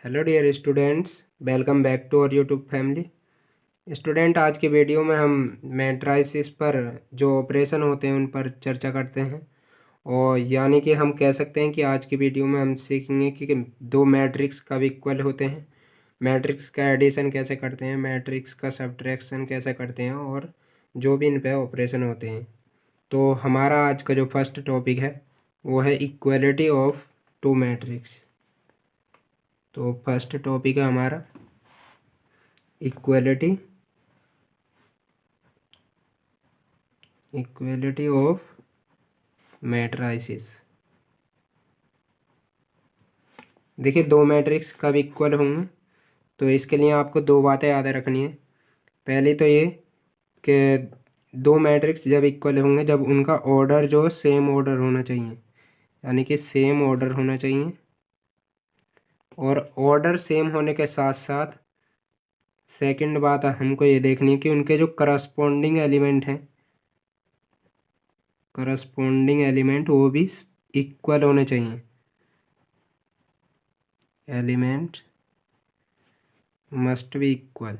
Hello dear students, welcome back to our YouTube family. Student, आज की video में हम मैट्राइसिस पर जो ऑपरेशन होते हैं उन पर चर्चा करते हैं। और यानी कि हम कह सकते हैं कि आज की वीडियो में हम सीखेंगे कि दो मैट्रिक्स कब इक्वल होते हैं, मैट्रिक्स का एडिशन कैसे करते हैं, मैट्रिक्स का सब्ट्रैक्शन कैसे करते हैं और जो भी इन पर ऑपरेशन होते हैं। तो हमारा आज का जो फर्स्ट टॉपिक है वो है इक्वलिटी ऑफ टू मैट्रिक्स। तो फर्स्ट टॉपिक है हमारा इक्वलिटी ऑफ मैट्राइसिस। देखिए, दो मैट्रिक्स कब इक्वल होंगे, तो इसके लिए आपको दो बातें याद रखनी है। पहली तो ये कि दो मैट्रिक्स जब इक्वल होंगे जब उनका ऑर्डर जो सेम ऑर्डर होना चाहिए, यानी कि सेम ऑर्डर होना चाहिए। और ऑर्डर सेम होने के साथ साथ सेकंड बात हमको ये देखनी है कि उनके जो करस्पॉन्डिंग एलिमेंट वो भी इक्वल होने चाहिए। Element must be equal.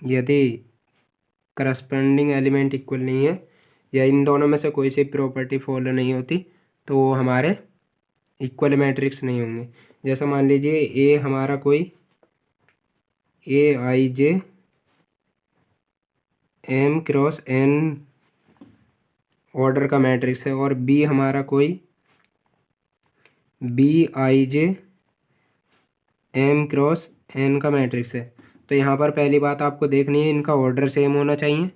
यदि करस्पॉन्डिंग एलिमेंट इक्वल नहीं है या इन दोनों में से कोई सी प्रॉपर्टी फॉलो नहीं होती तो वो हमारे इक्वल मैट्रिक्स नहीं होंगे। जैसा मान लीजिए ए हमारा कोई AIJ M cross N order का मैट्रिक्स है और बी हमारा कोई BIJ M क्रॉस N का मैट्रिक्स है। तो यहाँ पर पहली बात आपको देखनी है इनका ऑर्डर सेम होना चाहिए।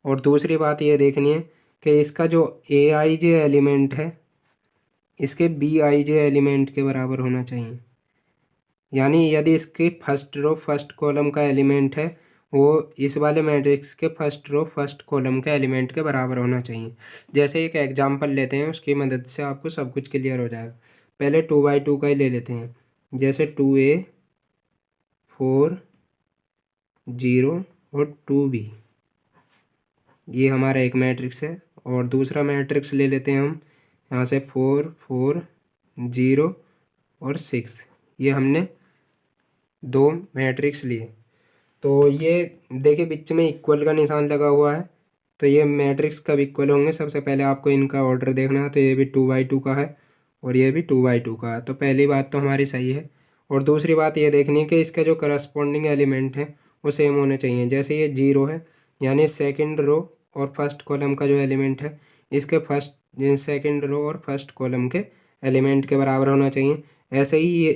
और दूसरी बात ये देखनी है कि इसका जो AIJ एलिमेंट है इसके BIJ एलिमेंट के बराबर होना चाहिए। यानी यदि इसके फर्स्ट रो फर्स्ट कॉलम का एलिमेंट है वो इस वाले मैट्रिक्स के फर्स्ट रो फर्स्ट कॉलम के एलिमेंट के बराबर होना चाहिए। जैसे एक एग्जांपल लेते हैं, उसकी मदद से आपको सब कुछ क्लियर हो जाएगा। पहले 2/2 का ही ले लेते हैं। जैसे 2A 4 0 और 2B, ये हमारा एक मैट्रिक्स है। और दूसरा मैट्रिक्स ले लेते हैं हम यहाँ से 4 4 0 और 6, ये हमने दो मैट्रिक्स लिए। तो ये देखिए बीच में इक्वल का निशान लगा हुआ है। तो ये मैट्रिक्स कब इक्वल होंगे, सबसे पहले आपको इनका ऑर्डर देखना है। तो ये भी 2/2 का है और ये भी 2/2 का है। तो पहली बात तो हमारी सही है। और दूसरी बात ये देखनी है कि इसका जो करस्पॉन्डिंग एलिमेंट है वो सेम होने चाहिए। जैसे ये 0 है यानी सेकेंड रो और फर्स्ट कॉलम का जो एलिमेंट है इसके फर्स्ट सेकेंड रो और फर्स्ट कॉलम के एलिमेंट के बराबर होना चाहिए। ऐसे ही ये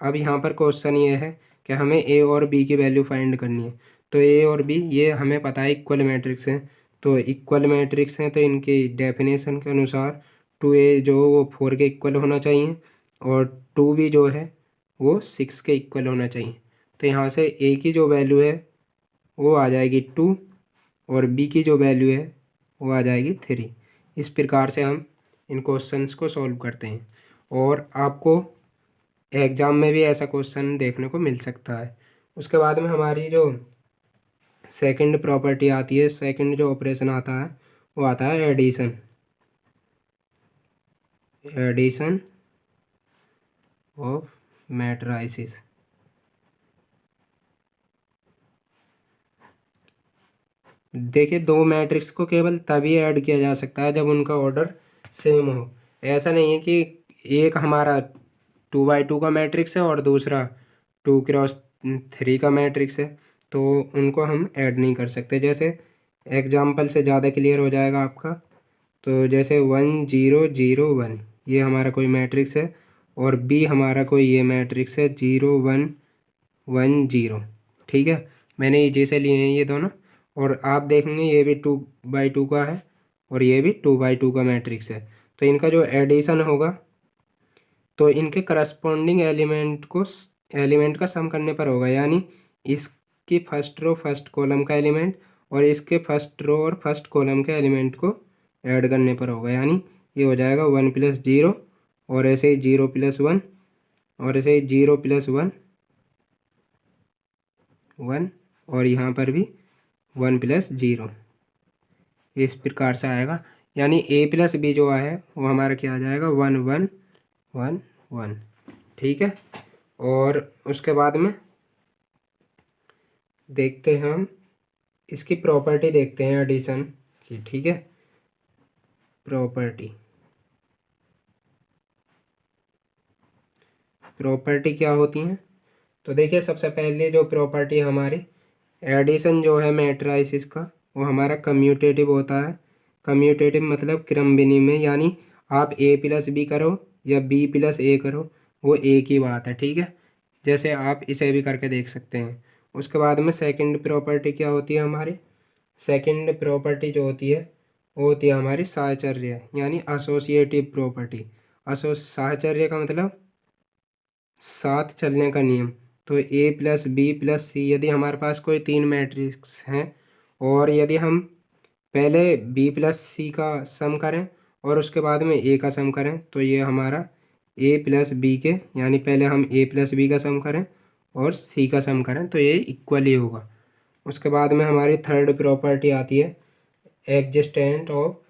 अब यहाँ पर क्वेश्चन ये है कि हमें ए और बी की वैल्यू फाइंड करनी है। तो ए और बी ये हमें पता है इक्वल मैट्रिक्स हैं। तो इक्वल मैट्रिक्स हैं तो इनकी डेफिनेशन के अनुसार 2A जो वो 4 के इक्वल होना चाहिए और 2B जो है वो 6 के इक्वल होना चाहिए। तो यहाँ से ए की जो वैल्यू है वो आ जाएगी 2 और बी की जो वैल्यू है वो आ जाएगी 3। इस प्रकार से हम इन क्वेश्चंस को सॉल्व करते हैं और आपको एग्ज़ाम में भी ऐसा क्वेश्चन देखने को मिल सकता है। उसके बाद में हमारी जो सेकंड प्रॉपर्टी आती है, सेकंड जो ऑपरेशन आता है वो आता है एडिशन ऑफ मैट्राइसिस। देखिए, दो मैट्रिक्स को केवल तभी ऐड किया जा सकता है जब उनका ऑर्डर सेम हो। ऐसा नहीं है कि एक हमारा 2/2 का मैट्रिक्स है और दूसरा 2x3 का मैट्रिक्स है तो उनको हम ऐड नहीं कर सकते। जैसे एग्जाम्पल से ज़्यादा क्लियर हो जाएगा आपका। तो जैसे 1 0 0 1 ये हमारा कोई मैट्रिक्स है और बी हमारा कोई ये मैट्रिक्स है 0 1 1 0। ठीक है, मैंने ये जैसे लिए हैं ये दोनों। और आप देखेंगे ये भी 2/2 का है और ये भी 2/2 का मैट्रिक्स है। तो इनका जो एडिशन होगा तो इनके करस्पॉन्डिंग एलिमेंट का सम करने पर होगा। यानी इसकी फर्स्ट रो फर्स्ट कॉलम का एलिमेंट और इसके फर्स्ट रो और फर्स्ट कॉलम के एलिमेंट को ऐड करने पर होगा। यानी ये हो जाएगा 1 + 0 और ऐसे ही 0 + 1 और ऐसे ही 0 + 1 1 और यहाँ पर भी 1 + 0, इस प्रकार से आएगा। यानी A + B जो है वो हमारा क्या आ जाएगा 1 1 1 1। ठीक है, और उसके बाद में देखते हैं हम इसकी प्रॉपर्टी देखते हैं एडिशन की। ठीक है, प्रॉपर्टी क्या होती हैं? तो देखिए सबसे पहले जो प्रॉपर्टी हमारी एडिशन जो है मैट्राइसिस का, वो हमारा कम्यूटेटिव होता है। कम्यूटेटिव मतलब क्रम विनिमय, यानी आप ए प्लस बी करो या बी प्लस ए करो, वो एक ही बात है। ठीक है, जैसे आप इसे भी करके देख सकते हैं। उसके बाद में सेकंड प्रॉपर्टी क्या होती है हमारी? सेकंड प्रॉपर्टी जो होती है वो होती है हमारी साहचर्य, यानी एसोसिएटिव प्रॉपर्टी। साहचर्य का मतलब साथ चलने का नियम। तो ए प्लस बी प्लस सी, यदि हमारे पास कोई तीन मैट्रिक्स हैं और यदि हम पहले बी प्लस सी का सम करें और उसके बाद में ए का सम करें, तो ये हमारा ए प्लस बी के, यानी पहले हम ए प्लस बी का सम करें और सी का सम करें तो ये इक्वल ही होगा। उसके बाद में हमारी थर्ड प्रॉपर्टी आती है existent of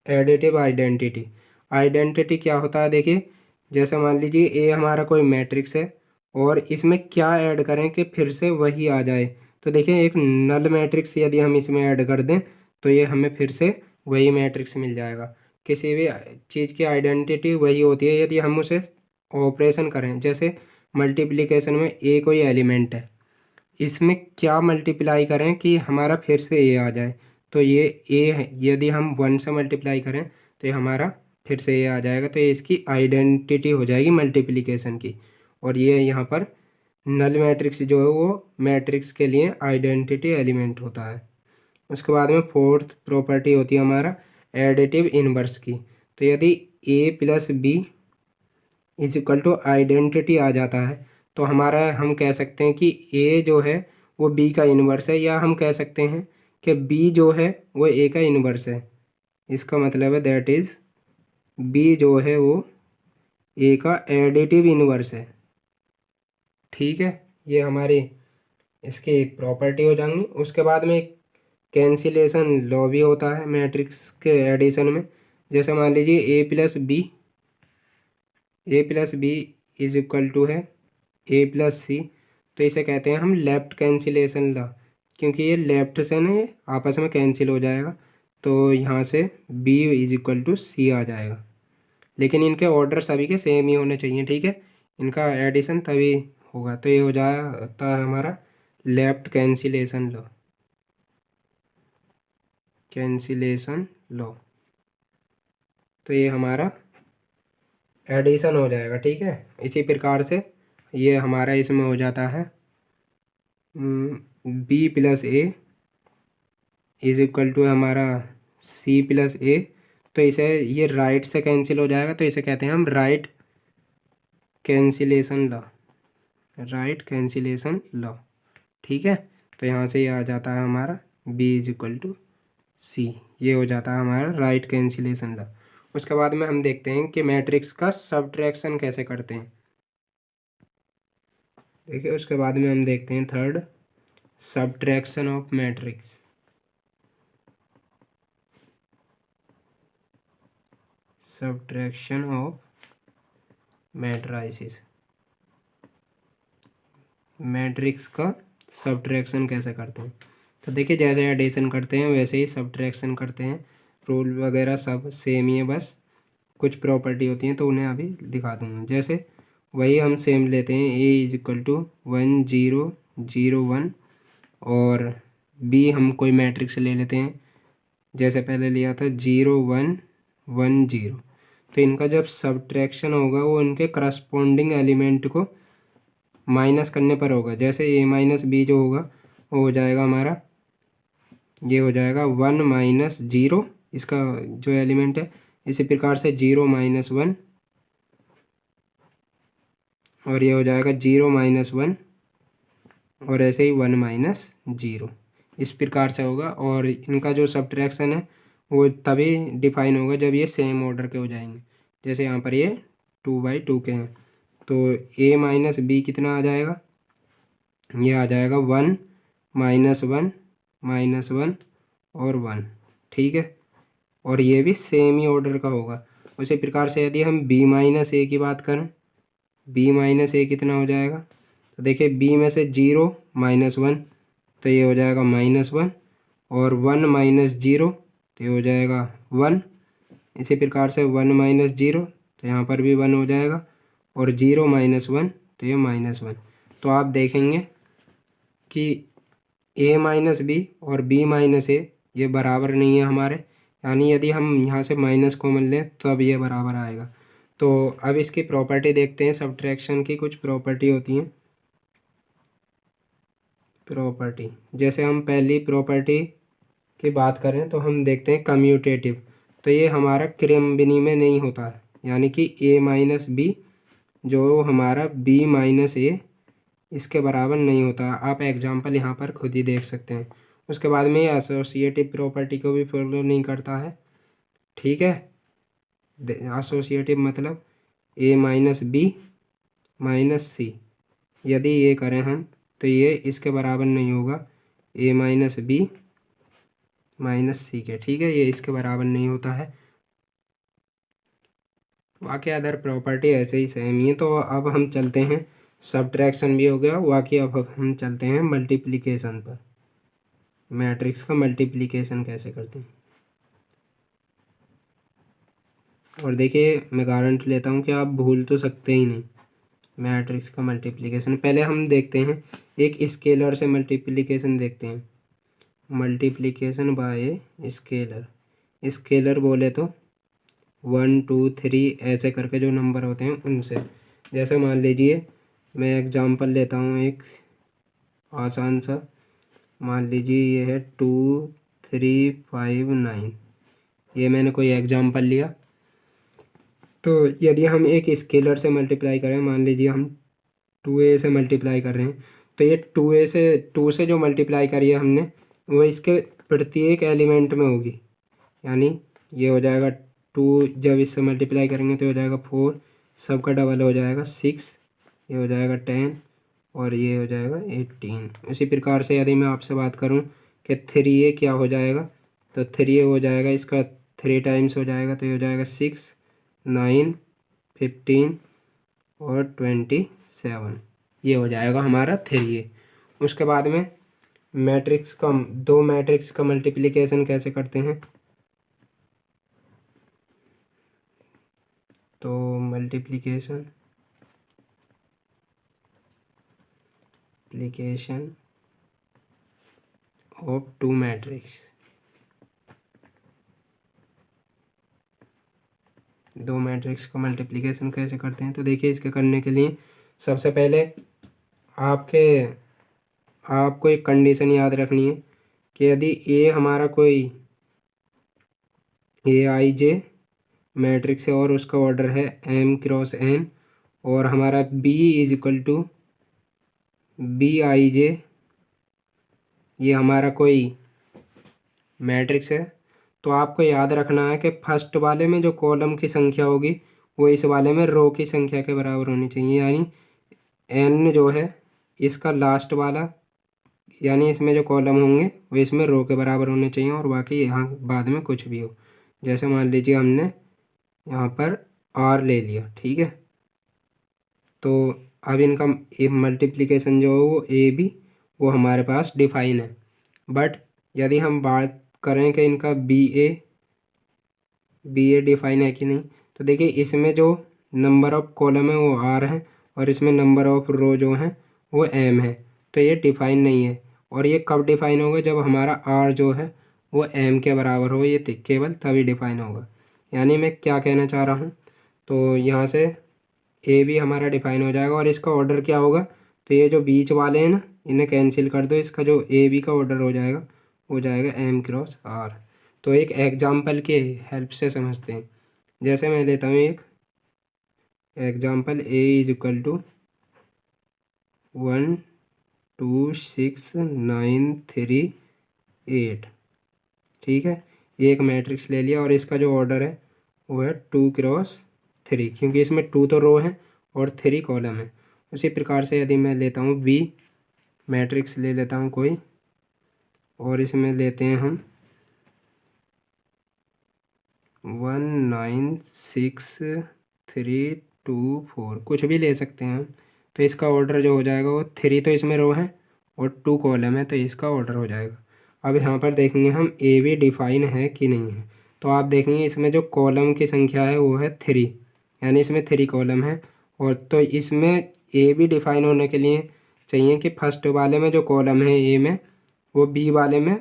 additive identity. Identity क्या होता है? देखिए जैसे मान लीजिए ए हमारा कोई मैट्रिक्स है और इसमें क्या ऐड करें कि फिर से वही आ जाए। तो देखिए एक नल मैट्रिक्स यदि हम इसमें ऐड कर दें तो ये हमें फिर से वही मैट्रिक्स मिल जाएगा। किसी भी चीज़ की आइडेंटिटी वही होती है यदि हम उसे ऑपरेशन करें। जैसे मल्टीप्लिकेशन में ए कोई एलिमेंट है, इसमें क्या मल्टीप्लाई करें कि हमारा फिर से ए आ जाए। तो ये ए है, यदि हम 1 से मल्टीप्लाई करें तो ये हमारा फिर से ए आ जाएगा। तो ये इसकी आइडेंटिटी हो जाएगी मल्टीप्लिकेशन की। और ये यहाँ पर नल मैट्रिक्स जो है वो मैट्रिक्स के लिए आइडेंटिटी एलिमेंट होता है। उसके बाद में फोर्थ प्रॉपर्टी होती है हमारा एडिटिव इनवर्स की। तो यदि A plus B is equal to identity आ जाता है तो हमारा हम कह सकते हैं कि ए जो है वो बी का इन्वर्स है, या हम कह सकते हैं कि बी जो है वो ए का इन्वर्स है। इसका मतलब है दैट इज़ बी जो है वो ए का एडिटिव इन्वर्स है। ठीक है, ये हमारी इसकी एक प्रॉपर्टी हो जाएंगी। उसके बाद में एक कैंसिलेशन लॉ भी होता है मैट्रिक्स के एडिशन में। जैसे मान लीजिए A plus B is equal to है ए प्लस सी, तो इसे कहते हैं हम लेफ्ट कैंसिलेशन लॉ, क्योंकि ये लेफ्ट से ना ये आपस में कैंसिल हो जाएगा। तो यहाँ से बी इज इक्वल टू सी आ जाएगा, लेकिन इनके ऑर्डर सभी के सेम ही होने चाहिए। ठीक है, इनका एडिशन तभी होगा। तो ये हो जाता है हमारा लेफ्ट कैंसिलेशन लॉ। तो ये हमारा एडिशन हो जाएगा। ठीक है, इसी प्रकार से ये हमारा इसमें हो जाता है B plus A is equal to हमारा सी प्लस ए। तो इसे ये राइट से कैंसिल हो जाएगा, तो इसे कहते हैं हम राइट कैंसिलेशन लॉ। ठीक है, तो यहाँ से ये आ जाता है हमारा बी इज इक्वल टू सी, ये हो जाता है हमारा राइट कैंसिलेशन लॉ। उसके बाद में हम देखते हैं कि मैट्रिक्स का सब्ट्रैक्शन कैसे करते हैं। देखिए उसके बाद में हम देखते हैं third, subtraction of matrix. Subtraction of matrices, matrix का सब्ट्रैक्शन कैसे करते हैं। तो देखिए जैसे एडिशन करते हैं वैसे ही सब्ट्रैक्शन करते हैं। रूल वगैरह सब सेम ही है, बस कुछ प्रॉपर्टी होती हैं तो उन्हें अभी दिखा दूँगा। जैसे वही हम सेम लेते हैं, ए इज इक्वल टू 1 0 0 1, और बी हम कोई मैट्रिक्स ले लेते हैं जैसे पहले लिया था 0 1 1 0। तो इनका जब सब्ट्रैक्शन होगा वो इनके करस्पॉन्डिंग एलिमेंट को माइनस करने पर होगा। जैसे ए माइनस बी जो होगा वो हो जाएगा हमारा, ये हो जाएगा 1 माइनस 0 इसका जो एलिमेंट है। इसी प्रकार से 0 माइनस 1, और ये हो जाएगा 0 माइनस 1, और ऐसे ही 1 माइनस 0। इस प्रकार से होगा, और इनका जो सब्ट्रैक्शन है वो तभी डिफाइन होगा जब ये सेम ऑर्डर के हो जाएंगे। जैसे यहाँ पर ये 2/2 के हैं, तो ए माइनस बी कितना आ जाएगा? ये आ जाएगा 1 माइनस 1 माइनस 1 और 1। ठीक है, और ये भी सेम ही ऑर्डर का होगा। उसी प्रकार से यदि हम बी माइनस ए की बात करें बी माइनस ए कितना हो जाएगा, तो देखिए बी में से 0 माइनस 1 तो ये हो जाएगा -1, और 1 माइनस 0 तो ये हो जाएगा 1। इसी प्रकार से 1 माइनस 0 तो यहाँ पर भी 1 हो जाएगा, और 0 माइनस 1 तो ये -1। तो आप देखेंगे कि a माइनस बी और b माइनस ए ये बराबर नहीं है हमारे, यानी यदि हम यहाँ से माइनस कॉमन लें तो अब ये बराबर आएगा। तो अब इसकी प्रॉपर्टी देखते हैं, सब्ट्रैक्शन की कुछ प्रॉपर्टी होती हैं। प्रॉपर्टी, जैसे हम पहली प्रॉपर्टी की बात करें तो हम देखते हैं कम्यूटेटिव, तो ये हमारा क्रम विनिमय नहीं होता है, यानी कि a माइनस बी जो हमारा b माइनस ए इसके बराबर नहीं होता। आप एग्जाम्पल यहाँ पर खुद ही देख सकते हैं। उसके बाद में ये एसोसिएटिव प्रॉपर्टी को भी फॉलो नहीं करता है, ठीक है। एसोसिएटिव मतलब a माइनस बी माइनस सी, यदि ये करें हम तो ये इसके बराबर नहीं होगा, a माइनस बी माइनस सी के, ठीक है, ये इसके बराबर नहीं होता है। बाकी अदर प्रॉपर्टी ऐसे ही सेम ही है। तो अब हम चलते हैं, सब्ट्रैक्शन भी हो गया, बाकी अब हम चलते हैं मल्टीप्लिकेशन पर। मैट्रिक्स का मल्टीप्लिकेशन कैसे करते हैं, और देखिए मैं गारंटी लेता हूँ कि आप भूल तो सकते ही नहीं। मैट्रिक्स का मल्टीप्लिकेशन पहले हम देखते हैं, एक स्केलर से मल्टीप्लिकेशन देखते हैं। मल्टीप्लिकेशन बाय स्केलर, स्केलर बोले तो 1 2 3 ऐसे करके जो नंबर होते हैं उनसे। जैसे मान लीजिए मैं एग्जांपल लेता हूँ एक आसान सा, मान लीजिए ये है 2 3 5 9, ये मैंने कोई एग्जांपल लिया। तो यदि हम एक स्केलर से मल्टीप्लाई करें, मान लीजिए हम 2a से मल्टीप्लाई कर रहे हैं, तो ये 2 से जो मल्टीप्लाई करी है हमने वो इसके प्रत्येक एलिमेंट में होगी, यानी ये हो जाएगा 2, जब इससे मल्टीप्लाई करेंगे तो हो जाएगा 4, सबका डबल हो जाएगा 6, ये हो जाएगा 10, और ये हो जाएगा 18। इसी प्रकार से यदि मैं आपसे बात करूं कि 3a क्या हो जाएगा, तो 3a हो जाएगा इसका 3 टाइम्स हो जाएगा, तो ये हो जाएगा 6 9 15 और 27, ये हो जाएगा हमारा 3a। उसके बाद में मैट्रिक्स का, दो मैट्रिक्स का मल्टीप्लिकेशन कैसे करते हैं, तो मल्टीप्लिकेशन ऑफ टू मैट्रिक्स, दो मैट्रिक्स का मल्टीप्लिकेशन कैसे करते हैं। तो देखिए इसके करने के लिए सबसे पहले आपको एक कंडीशन याद रखनी है कि यदि ए हमारा कोई AIJ मैट्रिक्स है और उसका ऑर्डर है m क्रॉस n, और हमारा B is equal to BIJ, ये हमारा कोई मैट्रिक्स है, तो आपको याद रखना है कि फर्स्ट वाले में जो कॉलम की संख्या होगी वो इस वाले में रो की संख्या के बराबर होनी चाहिए, यानी n जो है इसका लास्ट वाला, यानी इसमें जो कॉलम होंगे वो इसमें रो के बराबर होने चाहिए, और बाकी यहाँ बाद में कुछ भी हो। जैसे मान लीजिए हमने यहाँ पर R ले लिया, ठीक है, तो अब इनका मल्टीप्लिकेशन जो हो वो ए बी वो हमारे पास डिफाइन है। बट यदि हम बात करें कि इनका बी ए डिफाइन है कि नहीं, तो देखिए इसमें जो नंबर ऑफ कॉलम है वो आर है, और इसमें नंबर ऑफ रो जो हैं वो एम है, तो ये डिफाइन नहीं है। और ये कब डिफाइन होगा, जब हमारा आर जो है वो एम के बराबर हो, ये केवल तभी डिफाइन होगा। यानी मैं क्या कहना चाह रहा हूँ, तो यहाँ से ए भी हमारा डिफाइन हो जाएगा, और इसका ऑर्डर क्या होगा, तो ये जो बीच वाले हैं ना इन्हें कैंसिल कर दो, इसका जो ए बी का ऑर्डर हो जाएगा एम क्रॉस आर। तो एक एग्जाम्पल के हेल्प से समझते हैं। जैसे मैं लेता हूँ एक example, A is equal to 1 2 6 9 3 8, ठीक है, ये एक मैट्रिक्स ले लिया, और इसका जो ऑर्डर है वो है 2 क्रॉस 3, क्योंकि इसमें 2 तो रो है और 3 कॉलम है। उसी प्रकार से यदि मैं लेता हूँ बी मैट्रिक्स ले लेता हूँ कोई, और इसमें लेते हैं हम 1 9 6 3 4 कुछ भी ले सकते हैं हम। तो इसका ऑर्डर जो हो जाएगा वो 3 तो इसमें रो है और 2 कॉलम है, तो इसका ऑर्डर हो जाएगा। अब यहाँ पर देखेंगे हम ए बी डिफाइन है कि नहीं है। तो आप देखेंगे इसमें जो कॉलम की संख्या है वो है 3, यानी इसमें 3 कॉलम है। और तो इसमें ए बी डिफाइन होने के लिए चाहिए कि फर्स्ट वाले में जो कॉलम है ए में, वो बी वाले में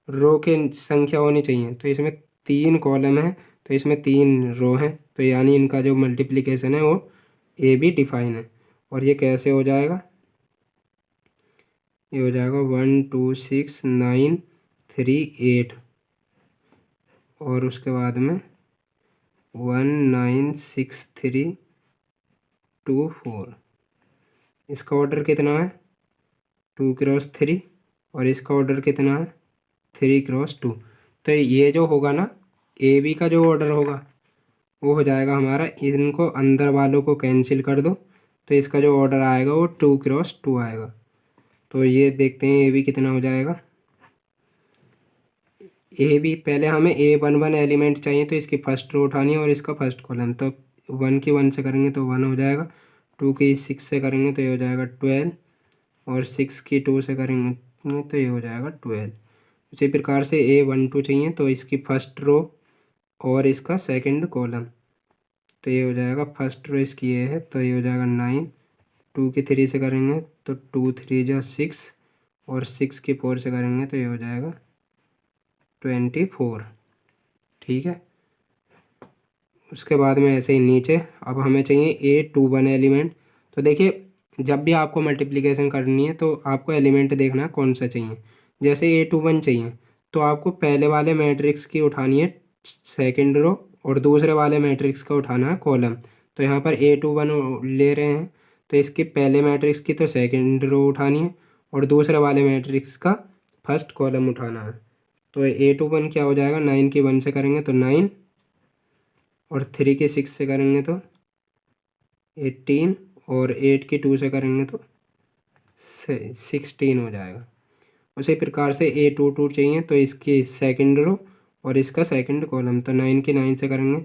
रो की संख्या होनी चाहिए। तो इसमें 3 कॉलम है, तो इसमें 3 रो हैं, तो यानी इनका जो मल्टीप्लिकेशन है वो ए बी डिफाइन है। और ये कैसे हो जाएगा, ये हो जाएगा 1 2 6 9 3 8, और उसके बाद में 1 9 6 3 2 4। इसका ऑर्डर कितना है 2 क्रॉस 3, और इसका ऑर्डर कितना है 3 क्रॉस 2। तो ये जो होगा ना ए बी का जो ऑर्डर होगा वो हो जाएगा हमारा, इनको अंदर वालों को कैंसिल कर दो, तो इसका जो ऑर्डर आएगा वो 2 क्रॉस 2 आएगा। तो ये देखते हैं ए बी कितना हो जाएगा। ए बी पहले हमें ए 1 1 एलिमेंट चाहिए, तो इसकी फर्स्ट रो उठानी है और इसका फर्स्ट कॉलम। तो 1 की 1 से करेंगे तो 1 हो जाएगा, 2 की 6 से करेंगे तो ये हो जाएगा 12, और 6 की 2 से करेंगे तो ये हो जाएगा 12। उसी प्रकार से ए 1 2 चाहिए, तो इसकी फर्स्ट रो और इसका सेकंड कॉलम, तो ये हो जाएगा फर्स्ट रो इसकी ये है, तो ये हो जाएगा 9, 2 की 3 से करेंगे तो 2 3 जा 6, और 6 की 4 से करेंगे तो ये हो जाएगा 24। ठीक है, उसके बाद में ऐसे ही नीचे अब हमें चाहिए ए 2 1 एलिमेंट। तो देखिए जब भी आपको मल्टीप्लिकेशन करनी है तो आपको एलिमेंट देखना है कौन सा चाहिए। जैसे ए 2 1 चाहिए तो आपको पहले वाले मैट्रिक्स की उठानी है सेकंड रो, और दूसरे वाले मैट्रिक्स का उठाना है कॉलम। तो यहाँ पर ए 2 1 ले रहे हैं, तो इसके पहले मैट्रिक्स की तो सेकंड रो उठानी है, और दूसरे वाले मैट्रिक्स का फर्स्ट कॉलम उठाना है। तो ए 2 1 क्या हो जाएगा, 9 की 1 से करेंगे तो 9, और 3 की 6 से करेंगे तो 18, और 8 की 2 से करेंगे तो 16 हो जाएगा। उसी प्रकार से ए 2 2 चाहिए, तो इसकी सेकंड रो और इसका सेकंड कॉलम, तो 9 की 9 से करेंगे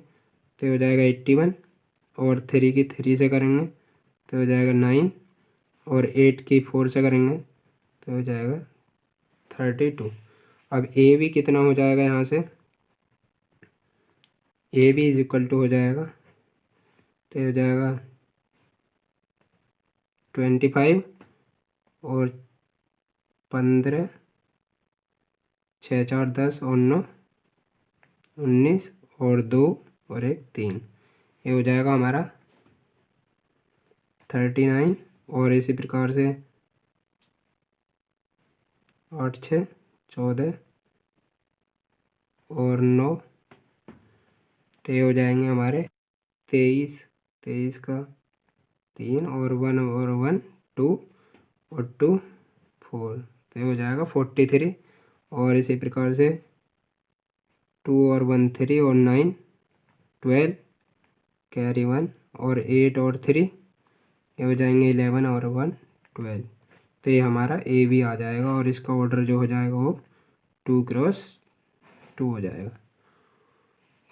तो हो जाएगा 81, और 3 की 3 से करेंगे तो हो जाएगा 9, और 8 की 4 से करेंगे तो हो जाएगा 32। अब ए भी कितना हो जाएगा, यहाँ से ए भी इज इक्वल टू हो जाएगा, तो हो जाएगा 25, और 15, 6 4 10, और 9 19, और 2 और 1 3, ये हो जाएगा हमारा 39। और इसी प्रकार से 8 6 14, और 9, तो ये हो जाएंगे हमारे 23, 23 का 3, और 1 और 1 2, और 2 4, तो ये हो जाएगा 43। और इसी प्रकार से 2 और 1 3, और 9 12, कैरी 1, और 8 और 3, ये हो जाएंगे 11, और 1 12। तो ये हमारा ए भी आ जाएगा, और इसका ऑर्डर जो हो जाएगा वो 2 क्रॉस 2 हो जाएगा।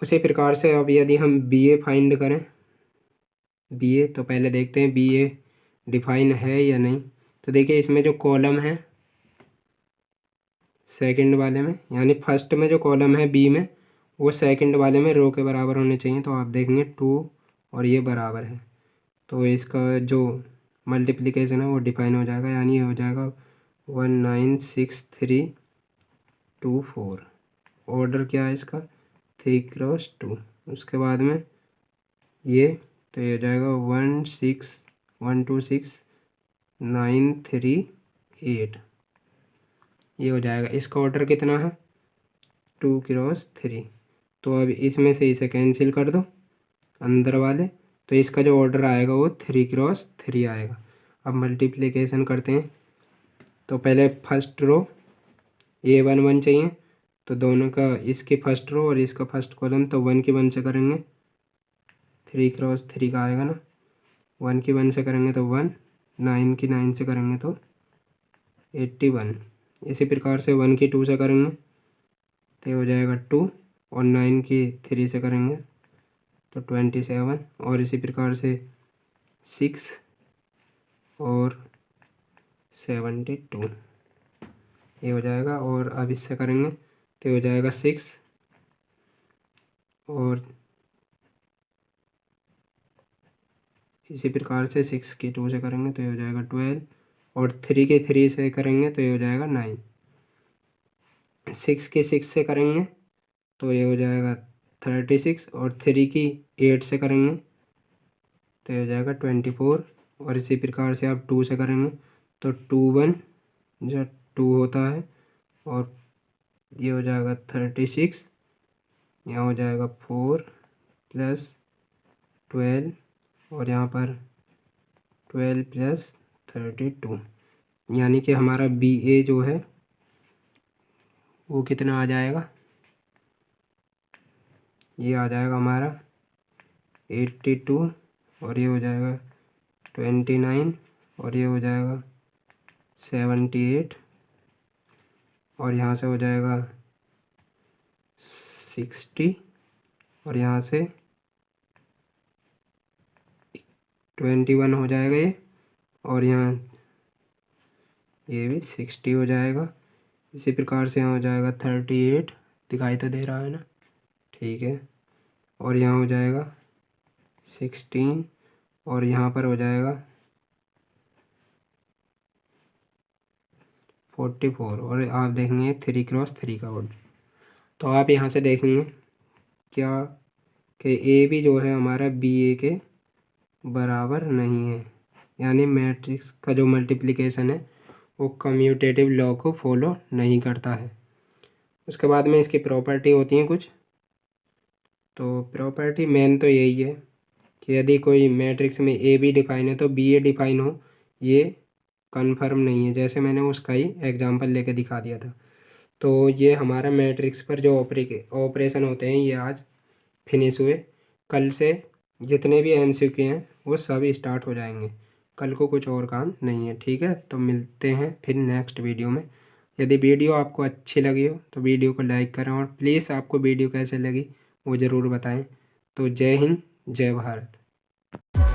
उसी प्रकार से अब यदि हम बी ए फाइंड करें, बी ए, तो पहले देखते हैं बी ए डिफाइन है या नहीं। तो देखिए इसमें जो कॉलम है सेकंड वाले में, यानी फर्स्ट में जो कॉलम है बी में, वो सेकंड वाले में रो के बराबर होने चाहिए। तो आप देखेंगे 2 और ये बराबर है, तो इसका जो मल्टीप्लिकेशन है वो डिफाइन हो जाएगा, यानी ये हो जाएगा 1 9 6 3 2 4। ऑर्डर क्या है इसका 3 क्रॉस 2। उसके बाद में ये, तो ये हो जाएगा 1 6 1 2 6 9 3 8, ये हो जाएगा। इसका ऑर्डर कितना है 2 क्रॉस 3। तो अब इसमें से इसे कैंसिल कर दो अंदर वाले, तो इसका जो ऑर्डर आएगा वो 3 क्रॉस 3 आएगा। अब मल्टीप्लिकेशन करते हैं, तो पहले फर्स्ट रो ए 1 1 चाहिए, तो दोनों का इसकी फर्स्ट रो और इसका फर्स्ट कॉलम, तो 1 की 1 से करेंगे 3 क्रॉस 3 का आएगा ना, 1 की 1 से करेंगे तो 1, 9 की 9 से करेंगे तो 81। इसी प्रकार से 1 की 2 से करेंगे तो हो जाएगा 2, और 9 की 3 से करेंगे तो 27 और इसी प्रकार से 6 और 72 ये हो जाएगा। और अब इससे करेंगे तो हो जाएगा 6 और इसी प्रकार से 6 के 2 से करेंगे तो ये हो जाएगा 12 और 3 के 3 से करेंगे तो ये हो जाएगा 9। 6 के 6 से करेंगे तो ये हो जाएगा 36 और 3 की 8 से करेंगे तो ये हो जाएगा 24 और इसी प्रकार से आप 2 से करेंगे तो 2 1 जो 2 होता है और ये हो जाएगा 36, यहाँ हो जाएगा 4 प्लस 12 और यहाँ पर 12 प्लस 32 यानी कि हमारा BA जो है वो कितना आ जाएगा, ये आ जाएगा हमारा 82 और ये हो जाएगा 29 और ये हो जाएगा 78 और यहाँ से हो जाएगा 60 और यहाँ से 21 हो जाएगा ये और यहाँ ये भी 60 हो जाएगा। इसी प्रकार से यहाँ हो जाएगा 38, दिखाई तो दे रहा है ना, ठीक है। और यहाँ हो जाएगा 16 और यहाँ पर हो जाएगा 44 और आप देखेंगे 3x3 का ऑर्डर। तो आप यहाँ से देखेंगे क्या कि A भी जो है हमारा BA के बराबर नहीं है, यानी मैट्रिक्स का जो मल्टीप्लिकेशन है वो कम्यूटेटिव लॉ को फॉलो नहीं करता है। उसके बाद में इसकी प्रॉपर्टी होती हैं कुछ, तो प्रॉपर्टी मेन तो यही है कि यदि कोई मैट्रिक्स में A भी डिफाइन है तो BA डिफाइन हो, ये कन्फर्म नहीं है। जैसे मैंने उसका ही एग्जांपल लेके दिखा दिया था। तो ये हमारा मैट्रिक्स पर जो ऑपरेशन होते हैं ये आज फिनिश हुए। कल से जितने भी MCQ हैं वो सब स्टार्ट हो जाएंगे। कल को कुछ और काम नहीं है, ठीक है। तो मिलते हैं फिर नेक्स्ट वीडियो में। यदि वीडियो आपको अच्छी लगी हो तो वीडियो को लाइक करें और प्लीज़ आपको वीडियो कैसे लगी वो ज़रूर बताएं। तो जय हिंद, जय भारत।